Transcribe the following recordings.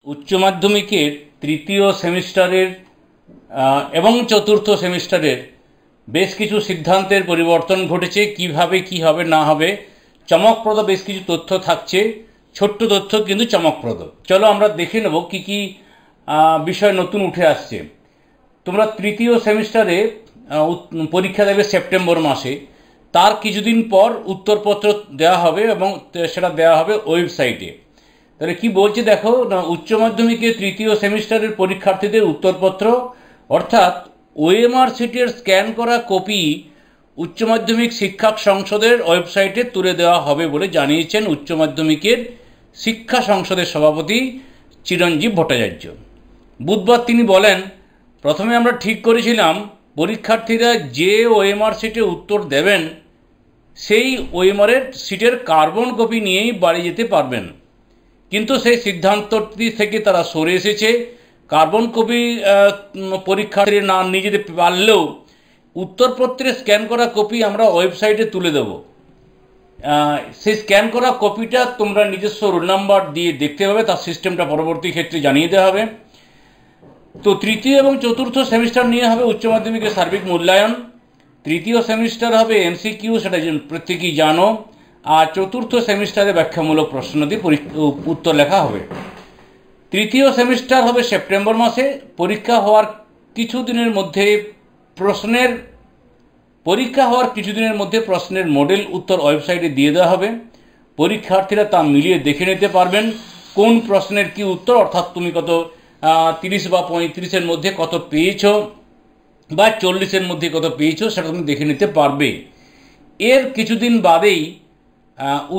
উচ্চ মাধ্যমিকের তৃতীয় সেমিস্টারের এবং চতুর্থ সেমিস্টারের বেশ কিছু সিদ্ধান্তের পরিবর্তন ঘটেছে। কিভাবে কি হবে না হবে চমকপ্রদ বেশ কিছু তথ্য থাকছে, ছোট্ট তথ্য কিন্তু চমকপ্রদ। চলো আমরা দেখে নেব কি কি বিষয় নতুন উঠে আসছে। তোমরা তৃতীয় সেমিস্টারে পরীক্ষা দেবে সেপ্টেম্বর মাসে, তার কিছুদিন পর উত্তরপত্র দেওয়া হবে এবং সেটা দেওয়া হবে ওয়েবসাইটে। তাহলে কি বলছে দেখো, উচ্চ মাধ্যমিকের তৃতীয় সেমিস্টারের পরীক্ষার্থীদের উত্তরপত্র অর্থাৎ ওএমআর সিটের স্ক্যান করা কপি উচ্চ মাধ্যমিক শিক্ষক সংসদের ওয়েবসাইটে তুলে দেওয়া হবে বলে জানিয়েছেন উচ্চ মাধ্যমিকের শিক্ষা সংসদের সভাপতি চিরঞ্জীব ভট্টাচার্য। বুধবার তিনি বলেন, প্রথমে আমরা ঠিক করেছিলাম পরীক্ষার্থীরা যে ওএমআর সিটে উত্তর দেবেন সেই ওএমআরের সিটের কার্বন কপি নিয়েই বাড়ি যেতে পারবেন, কিন্তু সেই সিদ্ধান্তটি থেকে তারা সরে এসেছে। কার্বন কপি পরীক্ষার্থীরা না নিয়ে যেতে পারলেও উত্তরপত্রে স্ক্যান করা কপি আমরা ওয়েবসাইটে তুলে দেব। সেই স্ক্যান করা কপিটা তোমরা নিজস্ব রোল নাম্বার দিয়ে দেখতে পাবে, তার সিস্টেমটা পরবর্তী ক্ষেত্রে জানিয়ে দেওয়া হবে। তো তৃতীয় এবং চতুর্থ সেমিস্টার নিয়ে হবে উচ্চ মাধ্যমিকের সার্বিক মূল্যায়ন। তৃতীয় সেমিস্টার হবে এমসিকিউ, সেটা প্রত্যেকেই জানো, আর চতুর্থ সেমিস্টারে ব্যাখ্যামূলক প্রশ্ন দিয়ে উত্তর লেখা হবে। তৃতীয় সেমিস্টার হবে সেপ্টেম্বর মাসে। পরীক্ষা হওয়ার কিছুদিনের মধ্যে প্রশ্নের মডেল উত্তর ওয়েবসাইটে দিয়ে দেওয়া হবে। পরীক্ষার্থীরা তা মিলিয়ে দেখে নিতে পারবেন কোন প্রশ্নের কি উত্তর, অর্থাৎ তুমি কত 30 বা 35-এর মধ্যে কত পেয়েছো বা 40-এর মধ্যে কত পেয়েছো সেটা তুমি দেখে নিতে পারবে। এর কিছুদিন বাদেই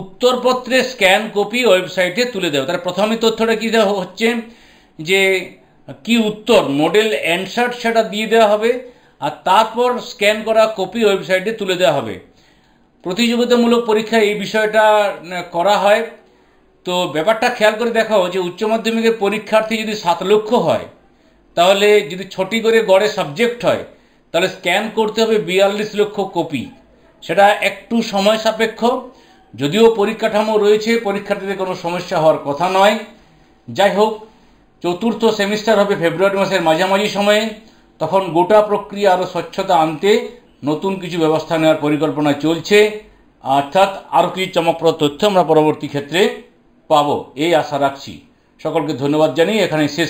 উত্তরপত্রের স্ক্যান কপি ওয়েবসাইটে তুলে দেওয়া। তার প্রথমে তথ্যটা কী দেওয়া হচ্ছে যে কি উত্তর মডেল অ্যান্সার সেটা দিয়ে দেওয়া হবে, আর তারপর স্ক্যান করা কপি ওয়েবসাইটে তুলে দেওয়া হবে। প্রতিযোগিতামূলক পরীক্ষায় এই বিষয়টা করা হয়। তো ব্যাপারটা খেয়াল করে দেখো যে উচ্চ মাধ্যমিকের পরীক্ষার্থী যদি 7 লক্ষ হয়, তাহলে যদি 6টি করে গড়ে সাবজেক্ট হয়, তাহলে স্ক্যান করতে হবে 42 লক্ষ কপি। সেটা একটু সময় সাপেক্ষ, যদিও পরিকাঠামো রয়েছে, পরীক্ষার্থীদের কোনো সমস্যা হওয়ার কথা নয়। যাই হোক, চতুর্থ সেমিস্টার হবে ফেব্রুয়ারি মাসের মাঝামাঝি সময়ে। তখন গোটা প্রক্রিয়া আরও স্বচ্ছতা আনতে নতুন কিছু ব্যবস্থা নেওয়ার পরিকল্পনা চলছে, অর্থাৎ আরও কিছু চমকপ্রদ তথ্য আমরা পরবর্তী ক্ষেত্রে পাবো এই আশা রাখছি। সকলকে ধন্যবাদ জানিয়ে এখানে শেষ